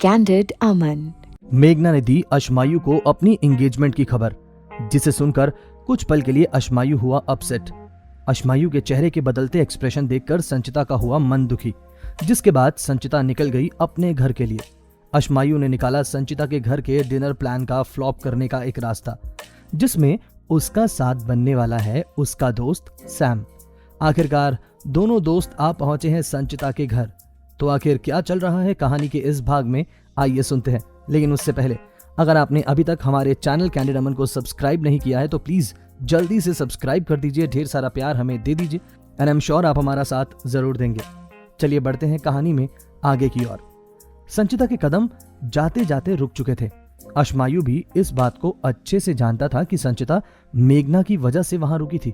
Candid अमन। मेघना ने दी अशमायु को अपनी एंगेजमेंट की खबर, जिसे सुनकर कुछ पल के लिए अशमायु हुआ अपसेट। अशमायु के चेहरे के बदलते एक्सप्रेशन देखकर संचिता का हुआ मन दुखी, जिसके बाद संचिता निकल गई अपने घर के लिए। अशमायु ने निकाला संचिता के घर के डिनर प्लान का फ्लॉप करने का एक रास्ता, जिसमें उसका साथ बनने वाला है उसका दोस्त सैम। आखिरकार दोनों दोस्त आ पहुंचे हैं संचिता के घर। तो आखिर क्या चल रहा है कहानी के इस भाग में, आइए सुनते हैं। लेकिन उससे पहले अगर आपने अभी तक हमारे चैनल कैंडिड अमन को सब्सक्राइब नहीं किया है तो प्लीज जल्दी से सब्सक्राइब कर दीजिए, ढेर सारा प्यार हमें दे दीजिए एंड आई एम श्योर आप हमारा साथ जरूर देंगे। चलिए बढ़ते हैं कहानी में आगे की ओर। संचिता के कदम जाते जाते रुक चुके थे। अशमायु भी इस बात को अच्छे से जानता था कि संचिता मेघना की वजह से वहां रुकी थी।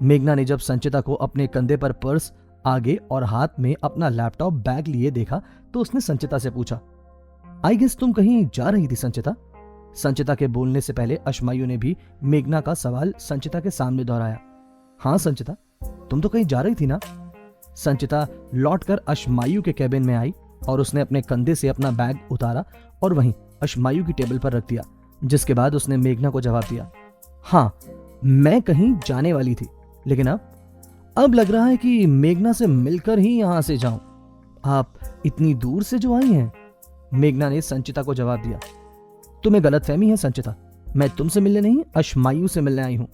मेघना ने जब संचिता को अपने कंधे पर पर्स आगे और हाथ में अपना लैपटॉप बैग लिए देखा तो उसने संचिता से पूछा, आई गेस तुम कहीं जा रही थी संचिता? संचिता के बोलने से पहले अशमायु ने भी मेघना का सवाल संचिता के सामने दोहराया। हाँ संचिता, तुम तो कहीं जा रही थी ना? संचिता लौटकर अशमायु के कैबिन में आई और उसने अपने कंधे से अपना बैग उतारा और वहीं अशमायु की टेबल पर रख दिया, जिसके बाद उसने मेघना को जवाब दिया, हाँ मैं कहीं जाने वाली थी, लेकिन अब लग रहा है कि मेघना से मिलकर ही यहां से जाऊं। आप इतनी दूर से जो आई हैं? मेघना ने संचिता को जवाब दिया, तुम्हें गलतफहमी है संचिता, मैं तुमसे मिलने नहीं अशमायु से मिलने आई हूं।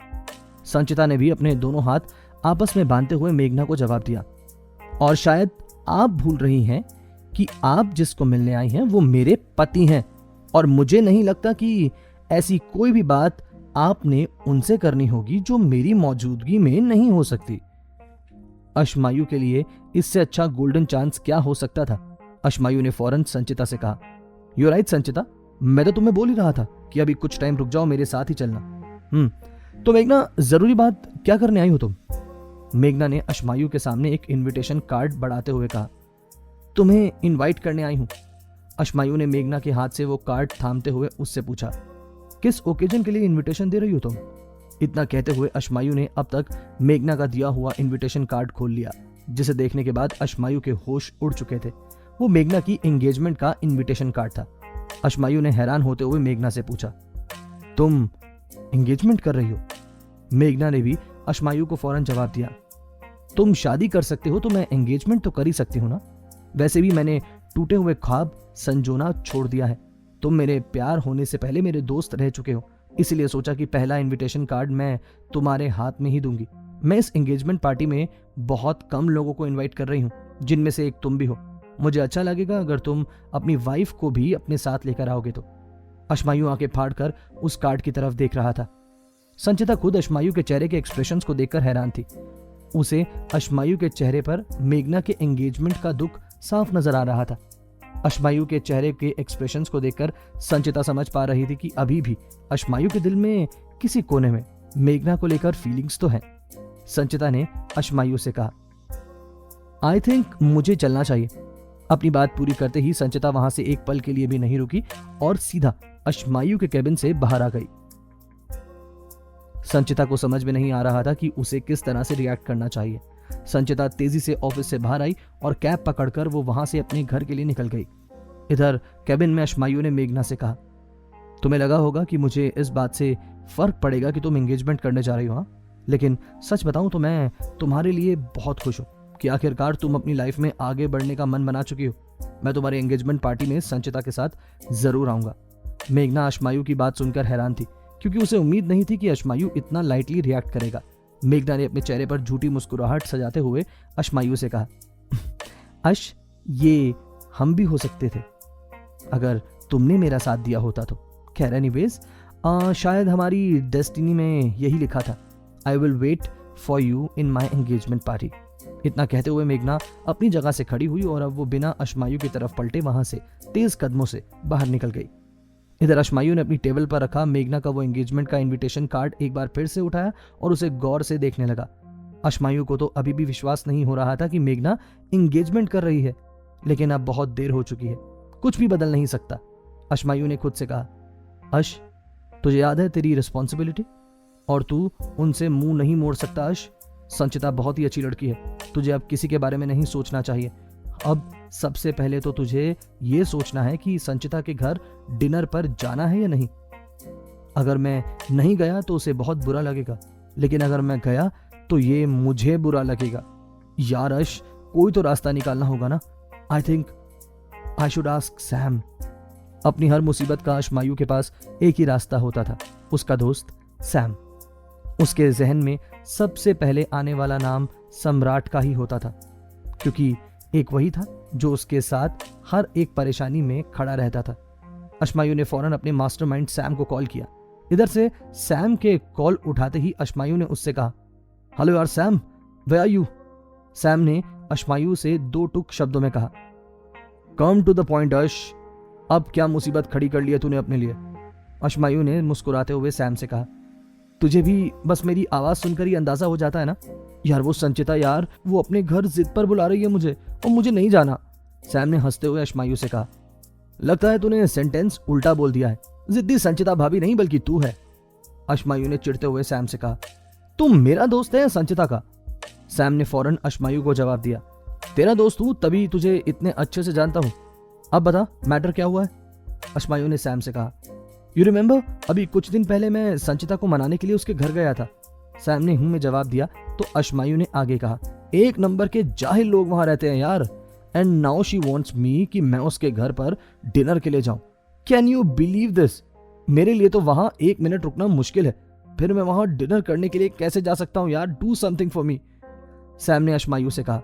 संचिता ने भी अपने दोनों हाथ आपस में बांधते हुए मेघना को जवाब दिया, और शायद आप भूल रही हैं कि आप जिसको मिलने आई हैं वो मेरे पति हैं और मुझे नहीं लगता कि ऐसी कोई भी बात आपने उनसे करनी होगी जो मेरी मौजूदगी में नहीं हो सकती। अशमायु के लिए इससे अच्छा गोल्डन चांस क्या हो सकता था? अशमायु ने फौरन संचिता से कहा, यू राइट संचिता, मैं तो तुम्हें बोल ही रहा था कि अभी कुछ टाइम रुक जाओ, मेरे साथ ही चलना। तो मेघना जरूरी बात क्या करने आई हो तुम? मेघना ने अशमायु के सामने एक इनविटेशन कार्ड बढ़ाते हुए कहा, तुम्हें इनवाइट करने आई हूं। अशमायु ने मेघना के हाथ से वो कार्ड थामते हुए उससे पूछा, किस ओकेजन के लिए इनविटेशन दे रही हो तुम? इतना कहते हुए अशमायु ने अब तक मेघना का दिया हुआ इनविटेशन कार्ड खोल लिया, जिसे देखने के बाद अशमायु के होश उड़ चुके थे। वो मेघना की एंगेजमेंट का इनविटेशन कार्ड था। अशमायु ने हैरान होते हुए मेघना से पूछा, तुम एंगेजमेंट कर रही हो? मेघना ने भी अशमायु को फौरन जवाब दिया, तुम शादी कर सकते हो तो मैं एंगेजमेंट तो कर ही सकती हूं ना। वैसे भी मैंने टूटे हुए ख्वाब संजोना छोड़ दिया है। तुम मेरे प्यार होने से पहले मेरे दोस्त रह चुके हो, इसलिए सोचा कि पहला इनविटेशन कार्ड मैं तुम्हारे हाथ में ही दूंगी। मैं इस एंगेजमेंट पार्टी में बहुत कम लोगों को इनवाइट कर रही हूँ, जिनमें से एक तुम भी हो। मुझे अच्छा लगेगा अगर तुम अपनी वाइफ को भी अपने साथ लेकर आओगे तो। अशमायु आंखें फाड़कर उस कार्ड की तरफ देख रहा था। संचिता खुद अशमायु के चेहरे के एक्सप्रेशंस को देखकर हैरान थी। उसे अशमायु के चेहरे पर मेघना के एंगेजमेंट का दुख साफ नजर आ रहा था। अशमायु के चेहरे के एक्सप्रेशंस को देखकर संचिता समझ पा रही थी कि अभी भी अशमायु के दिल में किसी कोने में मेघना को लेकर फीलिंग्स तो है। संचिता ने अशमायु से कहा, आई थिंक मुझे चलना चाहिए। अपनी बात पूरी करते ही संचिता वहां से एक पल के लिए भी नहीं रुकी और सीधा अशमायु के कैबिन से बाहर आ गई। संचिता को समझ में नहीं आ रहा था कि उसे किस तरह से रिएक्ट करना चाहिए। संचिता तेजी से ऑफिस से बाहर आई और कैब पकड़कर वो वहां से अपने घर के लिए निकल गई। इधर कैबिन में अशमायु ने मेघना से कहा, तुम्हें लगा होगा कि मुझे इस बात से फर्क पड़ेगा कि तुम एंगेजमेंट करने जा रही हो, हाँ? लेकिन सच बताऊं तो मैं तुम्हारे लिए बहुत खुश हूं कि आखिरकार तुम अपनी लाइफ में आगे बढ़ने का मन बना चुकी हो। मैं तुम्हारी एंगेजमेंट पार्टी में संचिता के साथ जरूर आऊंगा। मेघना अशमायु की बात सुनकर हैरान थी, क्योंकि उसे उम्मीद नहीं थी कि अशमायु इतना लाइटली रिएक्ट करेगा। मेघना ने अपने चेहरे पर झूठी मुस्कुराहट सजाते हुए अशमायु से कहा, अश, ये हम भी हो सकते थे अगर तुमने मेरा साथ दिया होता तो। खैर एनीवेज, शायद हमारी डेस्टिनी में यही लिखा था, I will wait for you in my engagement party. इतना कहते हुए मेघना अपनी जगह से खड़ी हुई और अब वो बिना अशमायु की तरफ पलटे वहां से तेज कदमों से बाहर निकल गई। इधर अशमायु ने अपनी टेबल पर रखा मेघना का वो एंगेजमेंट का इनविटेशन कार्ड एक बार फिर से उठाया और उसे गौर से देखने लगा। अशमायु को तो अभी भी विश्वास नहीं हो रहा था कि मेघना एंगेजमेंट कर रही है, लेकिन अब बहुत देर हो चुकी है, कुछ भी बदल नहीं सकता। अशमायु ने खुद से कहा, अश, तुझे याद है तेरी रिस्पॉन्सिबिलिटी, और तू उनसे मुंह नहीं मोड़ सकता। अश, संचिता बहुत ही अच्छी लड़की है, तुझे अब किसी के बारे में नहीं सोचना चाहिए। अब सबसे पहले तो तुझे ये सोचना है कि संचिता के घर डिनर पर जाना है या नहीं। अगर मैं नहीं गया तो उसे बहुत बुरा लगेगा, लेकिन अगर मैं गया तो ये मुझे बुरा लगेगा। यार अर्श, कोई तो रास्ता निकालना होगा ना। I think I should ask Sam. अपनी हर मुसीबत का अशमायू के पास एक ही रास्ता होता था, उसका दोस्त सैम। उसके जहन में सबसे पहले आने वाला नाम सम्राट का ही होता था, क्योंकि एक वही था जो उसके साथ हर एक परेशानी में खड़ा रहता था। अशमायू ने फौरन अपने मास्टरमाइंड सैम को कॉल किया। इधर से सैम के कॉल उठाते ही अशमायू ने उससे कहा, हेलो यार Sam, where are you? Sam ने अशमायू से दो टुक शब्दों में कहा, कम टू द पॉइंट अर्श, अब क्या मुसीबत खड़ी कर ली है तूने अपने लिए? अशमायू ने मुस्कुराते हुए सैम से कहा, तुझे भी बस मेरी आवाज सुनकर ही अंदाजा हो जाता है ना? यार वो संचिता यार, वो अपने घर जिद पर बुला रही है मुझे, और मुझे नहीं जाना। सैम ने हंसते हुए अशमायू से कहा, लगता है तूने सेंटेंस उल्टा बोल दिया है। जिद्दी संचिता भाभी नहीं बल्कि तू है। अशमायू ने चिढ़ते हुए सैम से कहा, तुम मेरा दोस्त है या संचिता का? सैम ने फौरन अशमायू को जवाब दिया, तेरा दोस्त हूं तभी तुझे इतने अच्छे से जानता हूं। अब बता मैटर क्या हुआ है? अशमायू ने सैम से कहा, यू रिमेंबर, अभी कुछ दिन पहले मैं संचिता को मनाने के लिए उसके घर गया था। सैम ने हूं में जवाब दिया तो अशमायू ने आगे कहा, एक नंबर के जाहिल लोग वहां रहते हैं यार, एंड नाउ शी वांट्स मी कि मैं उसके घर पर डिनर के लिए जाऊं। Can you believe this? मेरे लिए तो वहां 1 मिनट रुकना मुश्किल है, फिर मैं वहां डिनर करने के लिए कैसे जा सकता हूं यार? Do something for me. Sam ने अशमायू से कहा,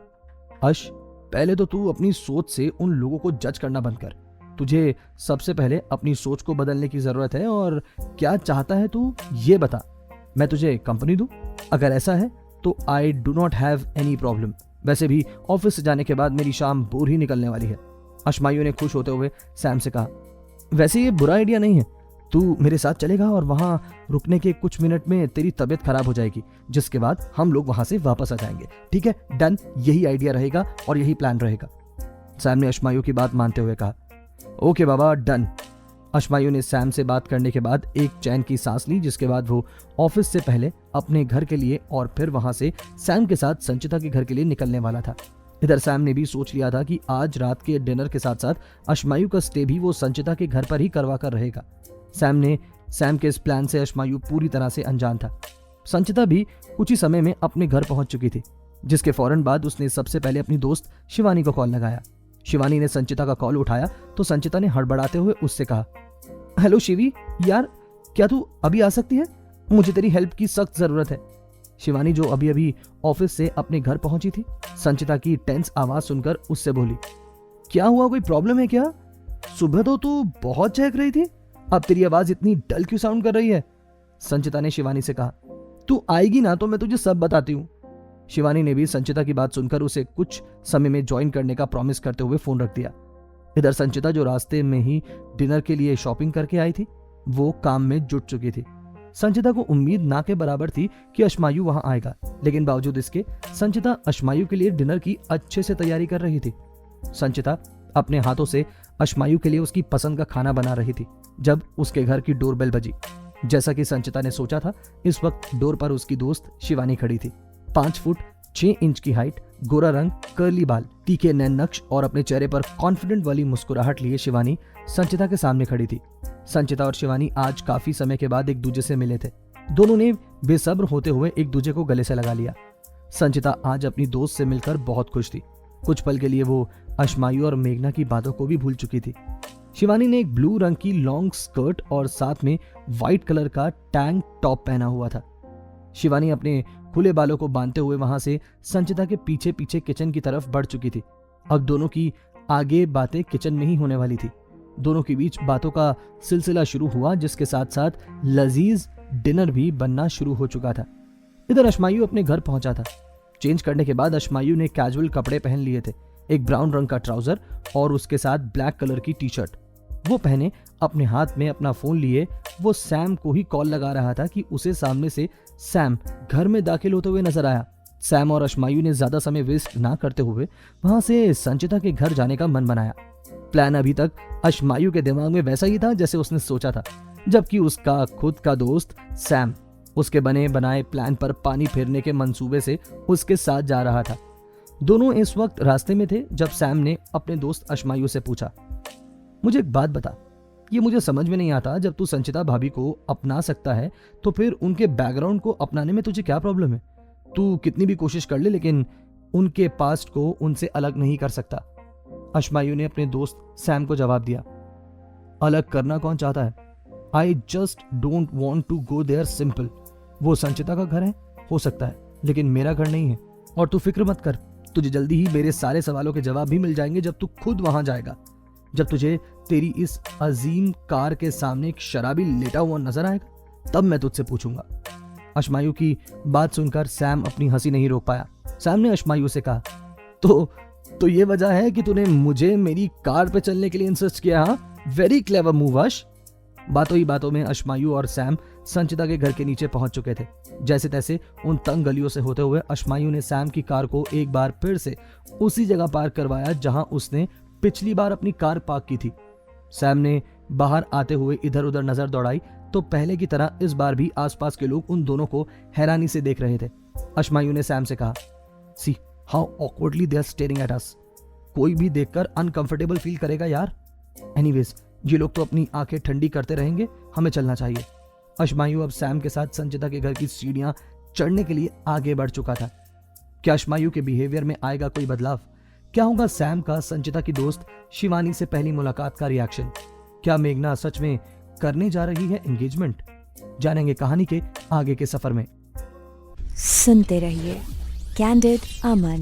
अश, पहले तो तू अपनी सोच से उन लोगों को जज करना बंद कर। तुझे सबसे पहले अपनी सोच को बदलने की जरूरत है, और क्या चाहता है तू ये बता, मैं तुझे कंपनी दूं? अगर ऐसा है तो I do not have any problem. वैसे भी ऑफिस से जाने के बाद मेरी शाम बोर ही निकलने वाली है। अशमायू ने खुश होते हुए सैम से कहा, वैसे ये बुरा आइडिया नहीं है, तू मेरे साथ चलेगा और वहां रुकने के कुछ मिनट में तेरी तबीयत खराब हो जाएगी, जिसके बाद हम लोग वहां से वापस आ जाएंगे। ठीक है, डन, यही आइडिया रहेगा और यही प्लान रहेगा। सैम ने अशमायू की बात मानते हुए कहा, ओके बाबा, डन। अशमायू ने सैम से बात करने के बाद एक चैन की सांस ली, जिसके बाद वो ऑफिस से पहले अपने घर के लिए और फिर वहां से सैम के साथ संचिता के घर के लिए निकलने वाला था। इधर सैम ने भी सोच लिया था कि आज रात के डिनर के साथ साथ अशमायू का स्टे भी वो संचिता के घर पर ही करवा कर रहेगा। सैम के इस प्लान से अशमायू पूरी तरह से अनजान था। संचिता भी कुछ ही समय में अपने घर पहुंच चुकी थी, जिसके फौरन बाद उसने सबसे पहले अपनी दोस्त शिवानी को कॉल लगाया। शिवानी ने संचिता का कॉल उठाया तो संचिता ने हड़बड़ाते हुए उससे कहा, हेलो शिवी, यार क्या तू अभी आ सकती है? मुझे तेरी हेल्प की सख्त जरूरत है। शिवानी जो अभी अभी ऑफिस से अपने घर पहुंची थी, संचिता की टेंस आवाज सुनकर उससे बोली, क्या हुआ, कोई प्रॉब्लम है क्या? सुबह तो तू बहुत चहक रही थी, अब तेरी आवाज इतनी डल क्यों साउंड कर रही है? संचिता ने शिवानी से कहा, तू आएगी ना तो मैं तुझे सब बताती हूँ। शिवानी ने भी संचिता की बात सुनकर उसे कुछ समय में ज्वाइन करने का प्रॉमिस करते हुए फोन रख दिया। इधर संचिता जो रास्ते में ही डिनर के लिए शॉपिंग करके आई थी, वो काम में जुट चुकी थी। संचिता को उम्मीद ना के बराबर थी कि अशमायू वहां आएगा, लेकिन बावजूद इसके संचिता अशमायू के लिए डिनर की अच्छे से तैयारी कर रही थी। संचिता अपने हाथों से अशमायू के लिए उसकी पसंद का खाना बना रही थी जब उसके घर की डोरबेल बजी। जैसा कि संचिता ने सोचा था, इस वक्त डोर पर उसकी दोस्त शिवानी खड़ी थी। 5 फुट 6 इंच की हाइट, गोरा रंग, कर्ली बाल, तीखे नैन नक्श और अपने चेहरे पर कॉन्फिडेंट वाली मुस्कुराहट लिए शिवानी संचिता के सामने खड़ी थी। संचिता और शिवानी आज काफी समय के बाद एक दूसरे से मिले थे। दोनों ने बेसब्र होते हुए एक दूसरे को गले से लगा लिया। संचिता आज अपनी दोस्त से मिलकर बहुत खुश थी। कुछ पल के लिए वो अशमायू और मेघना की बातों को भी भूल चुकी थी। शिवानी ने एक ब्लू रंग की लॉन्ग स्कर्ट और साथ में व्हाइट कलर का टैंक टॉप पहना हुआ था। शिवानी अपने खुले बालों को बांधते हुए वहां से संचिता के पीछे पीछे किचन की तरफ बढ़ चुकी थी। अब दोनों की आगे बातें किचन में ही होने वाली थी। दोनों के बीच बातों का सिलसिला शुरू हुआ, जिसके साथ साथ लजीज डिनर भी बनना शुरू हो चुका था। इधर अशमायू अपने घर पहुंचा था। चेंज करने के बाद अशमायू ने कैजुअल कपड़े पहन लिए थे, एक ब्राउन रंग का ट्राउजर और उसके साथ ब्लैक कलर की टी शर्ट। वो पहने अपने हाथ में अपना फोन लिए वो सैम को ही कॉल लगा रहा था कि उसे सामने से सैम घर में दाखिल होते हुए नजर आया। सैम और अशमायू ने ज्यादा समय वेस्ट ना करते हुए वहां से संचिता के घर जाने का मन बनाया। प्लान अभी तक अशमायू के दिमाग में वैसा ही था जैसे उसने सोचा था, जबकि उसका खुद का दोस्त सैम उसके बने बनाए प्लान पर पानी फेरने के मंसूबे से उसके साथ जा रहा था। दोनों इस वक्त रास्ते में थे जब सैम ने अपने दोस्त अशमायु से पूछा, मुझे एक बात बता, ये मुझे समझ में नहीं आता, जब तू संचिता भाभी को अपना सकता है तो फिर उनके बैकग्राउंड को अपनाने में तुझे क्या प्रॉब्लम है? तू कितनी भी कोशिश कर ले लेकिन उनके पास्ट को उनसे अलग नहीं कर सकता। अशमायु ने अपने दोस्त सैम को जवाब दिया, अलग करना कौन चाहता है? I just don't want to go there, simple. वो संचिता का घर है, हो सकता है, लेकिन मेरा घर नहीं है। और तू फिक्र मत कर, तुझे जल्दी ही मेरे सारे सवालों के जवाब भी मिल जाएंगे जब तू खुद वहां जाएगा। जब तुझे तेरी इस अजीम कार के सामने एक शराबी लेटा हुआ नजर आएगा तब मैं तुझसे पूछूंगा। अशमायु की बात सुनकर सैम अपनी हंसी नहीं रोक पाया। सैम ने अशमायु से कहा, तो ये वजह है कि तूने मुझे मेरी कार पे चलने के लिए इंसिस्ट किया? वेरी क्लेवर मूव अश। बातों ही बातों में अशमायु और सैम संचिता के घर के नीचे पहुंच चुके थे। जैसे तैसे उन तंग गलियों से होते हुए अशमायु ने सैम की कार को एक बार फिर से उसी जगह पार्क करवाया जहां उसने पिछली बार अपनी कार पार्क की थी। सैम ने बाहर आते हुए इधर उधर नजर दौड़ाई तो पहले की तरह इस बार भी आसपास के लोग उन दोनों को हैरानी से देख रहे थे। अशमायु ने सैम से कहा, see how awkwardly they are staring at us. कोई भी देखकर अनकंफर्टेबल फील करेगा यार। एनीवेज, ये लोग तो अपनी आंखें ठंडी करते रहेंगे, हमें चलना चाहिए। अशमायु अब सैम के साथ संचिता के घर की सीढ़ियां चढ़ने के लिए आगे बढ़ चुका था। क्या अशमायु के बिहेवियर में आएगा कोई बदलाव? क्या होगा सैम का संचिता की दोस्त शिवानी से पहली मुलाकात का रिएक्शन? क्या मेघना सच में करने जा रही है एंगेजमेंट? जानेंगे कहानी के आगे के सफर में। सुनते रहिए कैंडिड अमन।